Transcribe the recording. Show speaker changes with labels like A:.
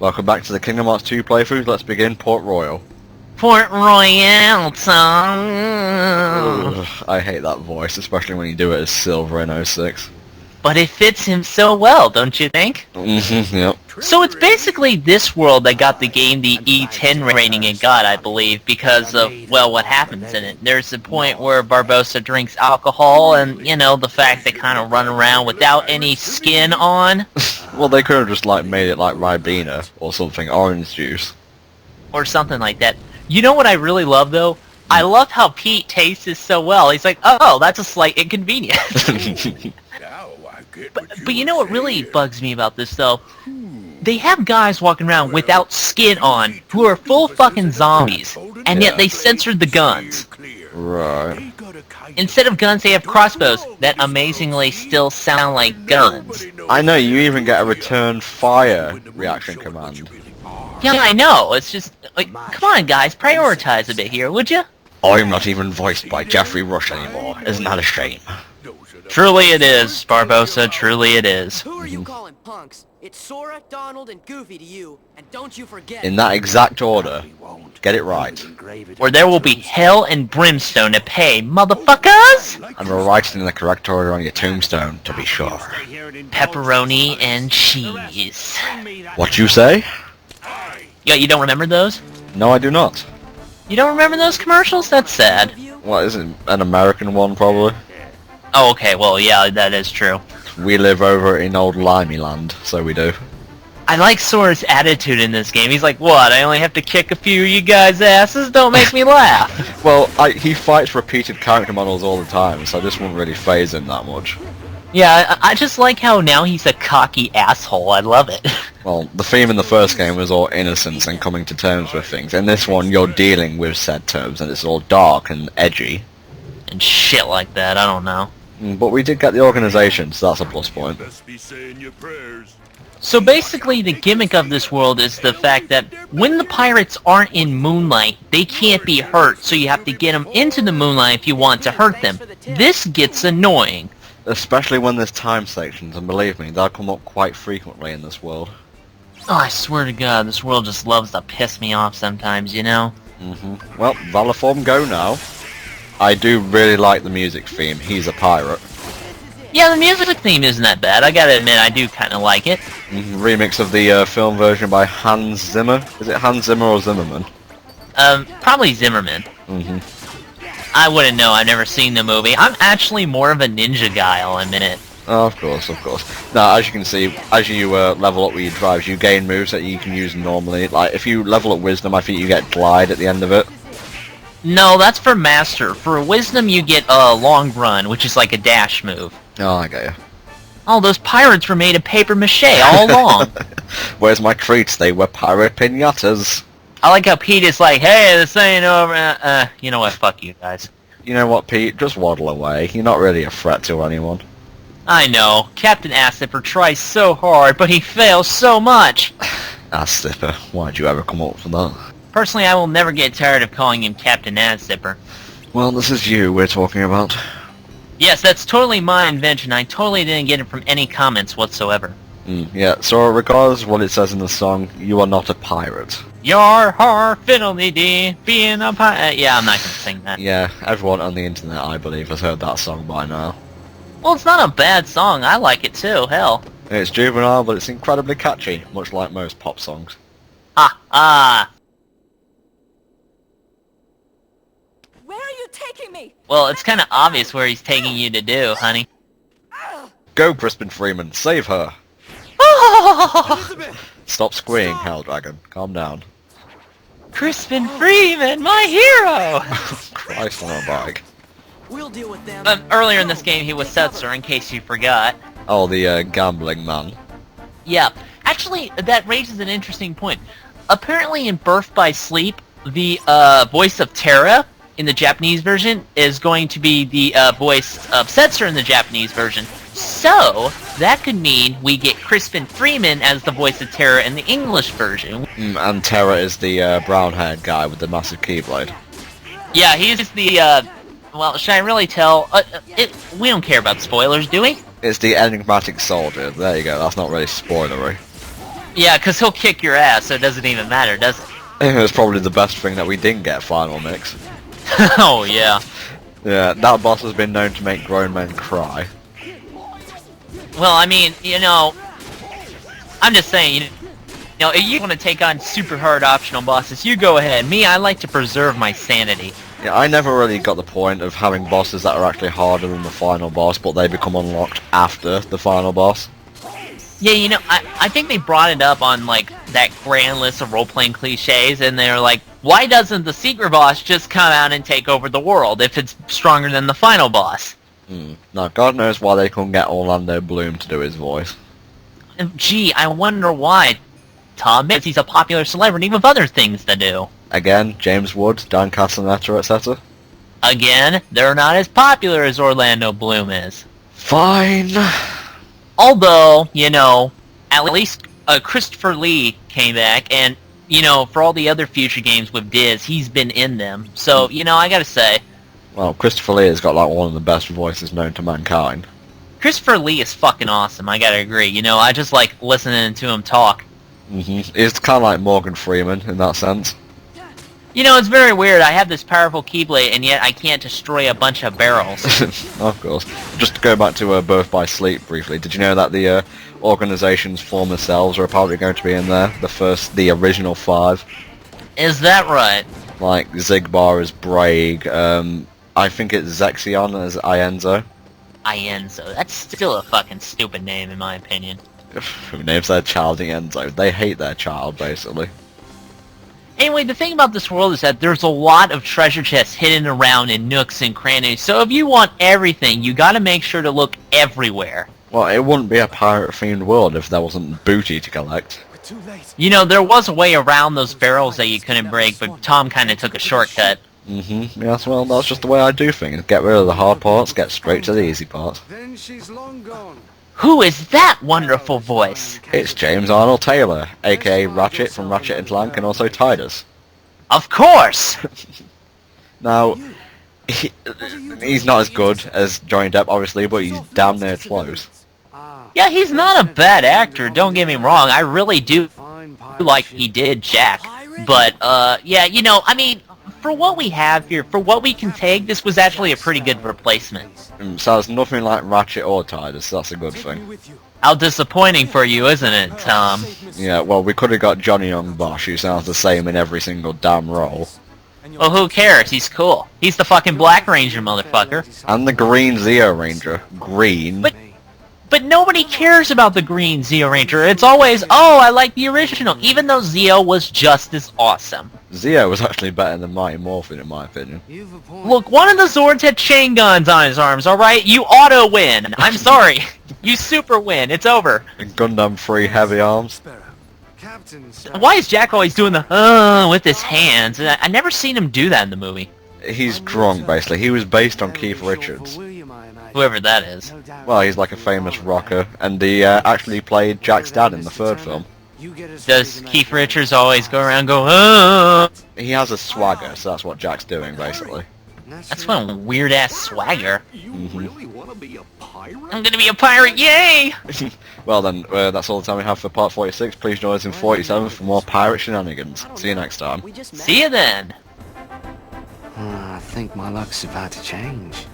A: Welcome back to the Kingdom Hearts 2 playthrough. Let's begin Port Royal.
B: Port Royale, Tom.
A: I hate that voice, especially when you do it as Silver in 06.
B: But it fits him so well, don't you think?
A: Yep.
B: So it's basically this world that got the game the E10 rating it got, I believe, because of, well, what happens in it. There's a point where Barbossa drinks alcohol and, you know, the fact they kind of run around without any skin on.
A: Well, they could have just, like, made it like Ribena or something, orange juice. Or
B: something like that. You know what I really love, though? I love how Pete tastes so well. He's like, oh, that's a slight inconvenience. But you know what really bugs me about this, though? They have guys walking around without skin on who are full fucking zombies, and yet they censored the guns.
A: Right.
B: Instead of guns, they have crossbows that amazingly still sound like guns.
A: I know, you even get a return fire reaction command.
B: Yeah, I know. It's just, like, come on, guys, prioritize a bit here, would you?
A: I'm not even voiced by Jeffrey Rush anymore. Isn't that a shame?
B: Truly it is, Barbossa, truly it is.
C: Who are you calling punks? It's Sora, Donald, and Goofy to you, and don't you forget...
A: In that exact order. Get it right.
B: Or there will be hell and brimstone to pay, motherfuckers!
A: And we'll write it in the correct order on your tombstone, to be sure.
B: Pepperoni and cheese.
A: What you say?
B: Yeah, you don't remember those?
A: No, I do not.
B: You don't remember those commercials? That's sad.
A: What, is it an American one, probably?
B: Oh, okay, well, yeah, that is true.
A: We live over in old Limey land, so we do.
B: I like Sora's attitude in this game. He's like, what, I only have to kick a few of you guys' asses? Don't make me laugh.
A: Well, he fights repeated character models all the time, so this wouldn't really phase him that much.
B: Yeah, I just like how now he's a cocky asshole. I love it.
A: Well, the theme in the first game was all innocence and coming to terms with things. In this one, you're dealing with said terms, and it's all dark and edgy.
B: And shit like that, I don't know.
A: But we did get the organization, so that's a plus point.
B: So basically, the gimmick of this world is the fact that when the pirates aren't in moonlight, they can't be hurt, so you have to get them into the moonlight if you want to hurt them. This gets annoying.
A: Especially when there's time sections, and believe me, they'll come up quite frequently in this world.
B: Oh, I swear to God, this world just loves to piss me off sometimes, you know?
A: Well, Valiform, go now. I do really like the music theme. He's a pirate.
B: Yeah, the music theme isn't that bad. I gotta admit, I do kind of like it.
A: Remix of the film version by Hans Zimmer. Is it Hans Zimmer or Zimmerman?
B: Probably Zimmerman. I wouldn't know. I've never seen the movie. I'm actually more of a ninja guy, I'll admit it.
A: Oh, of course, of course. Now, as you can see, as you level up with your drives, you gain moves that you can use normally. Like, if you level up Wisdom, I think you get Glide at the end of it.
B: No, that's for Master. For Wisdom, you get a Long Run, which is like a dash move.
A: Oh, I get you.
B: Oh, those pirates were made of paper mache all along.
A: Where's my treats? They were pirate pinatas.
B: I like how Pete is like, hey, this ain't over. You know what? Fuck you guys.
A: You know what, Pete? Just waddle away. You're not really a threat to anyone.
B: I know. Captain Ass-Zipper tries so hard, but he fails so much.
A: Ass-Zipper. Why'd you ever come up with that?
B: Personally, I will never get tired of calling him Captain Ass-Zipper.
A: Well, this is you we're talking about.
B: Yes, that's totally my invention. I totally didn't get it from any comments whatsoever.
A: Yeah, so regardless of what it says in the song, you are not a pirate.
B: Your har fiddle-dee-dee, being a pirate. Yeah, I'm not gonna sing that.
A: Yeah, everyone on the internet, I believe, has heard that song by now.
B: Well, it's not a bad song. I like it too, hell.
A: It's juvenile, but it's incredibly catchy, much like most pop songs.
B: Ah.
C: Where are you taking me?
B: Well, it's kind of obvious where he's taking you to do, honey.
A: Go, Crispin Freeman, save her! Stop squeeing, Helldragon. Calm down.
B: Crispin Freeman, my hero!
A: Christ on a bike.
C: We'll deal with them.
B: Earlier in this game, he was Setzer, in case you forgot.
A: Oh, the gambling man.
B: Yeah. Actually, that raises an interesting point. Apparently in Birth by Sleep, the voice of Terra in the Japanese version is going to be the voice of Setzer in the Japanese version. So, that could mean we get Crispin Freeman as the voice of Terra in the English version.
A: And Terra is the brown-haired guy with the massive keyblade.
B: Yeah, he's the, well, should I really tell? We don't care about spoilers, do we?
A: It's the enigmatic soldier. There you go, that's not really spoilery.
B: Yeah, because he'll kick your ass, so it doesn't even matter, does it?
A: It's probably the best thing that we didn't get final mix.
B: Oh, yeah.
A: Yeah, that boss has been known to make grown men cry.
B: Well, I mean, you know, I'm just saying, you know, if you want to take on super hard optional bosses, you go ahead. Me, I like to preserve my sanity.
A: Yeah, I never really got the point of having bosses that are actually harder than the final boss, but they become unlocked after the final boss.
B: Yeah, you know, I think they brought it up on, like, that grand list of role-playing cliches, and they're like, why doesn't the secret boss just come out and take over the world if it's stronger than the final boss?
A: Now, God knows why they couldn't get Orlando Bloom to do his voice.
B: And, gee, I wonder why, Tom. Maybe he's a popular celebrity with other things to do.
A: Again, James Wood, Dan Castellaneta, etc.
B: Again, they're not as popular as Orlando Bloom is.
A: Fine.
B: Although, you know, at least Christopher Lee came back, and, you know, for all the other future games with Diz, he's been in them. So, you know, I gotta say,
A: Well, Christopher Lee has got like one of the best voices known to mankind.
B: Christopher Lee is fucking awesome, I gotta agree. You know, I just like listening to him talk.
A: It's kind of like Morgan Freeman in that sense.
B: You know, it's very weird. I have this powerful Keyblade, and yet I can't destroy a bunch of barrels.
A: Of course. Just to go back to Birth by Sleep briefly, did you know that the organization's former selves are apparently going to be in there? The original 5.
B: Is that right?
A: Like Zigbar as Braig, I think it's Zexion as Ienzo.
B: Ienzo. That's still a fucking stupid name, in my opinion.
A: Who names their child Ienzo? They hate their child, basically.
B: Anyway, the thing about this world is that there's a lot of treasure chests hidden around in nooks and crannies, so if you want everything, you gotta make sure to look everywhere.
A: Well, it wouldn't be a pirate-themed world if there wasn't booty to collect.
B: You know, there was a way around those barrels that you couldn't break, but Tom kinda took a shortcut.
A: Yes, well, that's just the way I do things. Get rid of the hard parts, get straight to the easy parts.
D: Then she's long gone.
B: Who is that wonderful voice?
A: It's James Arnold Taylor, aka Ratchet from Ratchet & Clank, and also Tidus.
B: Of course!
A: Now, he's not as good as Johnny Depp, obviously, but he's damn near close.
B: Yeah, he's not a bad actor, don't get me wrong. I really do like he did Jack. But, yeah, you know, I mean, for what we have here, for what we can take, this was actually a pretty good replacement.
A: So it's nothing like Ratchet or Tidus, that's a good thing.
B: How disappointing for you, isn't it, Tom?
A: Yeah, well, we could have got Johnny Young Bosch, who sounds the same in every single damn role.
B: Well, who cares? He's cool. He's the fucking Black Ranger, motherfucker.
A: And the Green Zeo Ranger. Green.
B: But nobody cares about the Green Zeo Ranger. It's always, oh, I like the original, even though Zeo was just as awesome.
A: Zeo was actually better than Mighty Morphin, in my opinion.
B: Look, one of the Zords had chain guns on his arms, alright? You auto-win. I'm sorry. You super win. It's over.
A: And Gundam 3 Heavy Arms.
B: Why is Jack always doing the, with his hands? I never seen him do that in the movie.
A: He's drunk, basically. He was based on Keith Richards.
B: Whoever that is.
A: Well, he's like a famous rocker, and he actually played Jack's dad in the 3rd film.
B: Does Keith Richards always go around go,
A: He has a swagger, so that's what Jack's doing, basically.
B: That's one weird-ass swagger.
D: Really want to be a pirate?
B: I'm gonna be a pirate, yay!
A: Well then, that's all the time we have for part 46. Please join us in 47 for more pirate shenanigans. See you next time.
B: See you then!
C: I think my luck's about to change.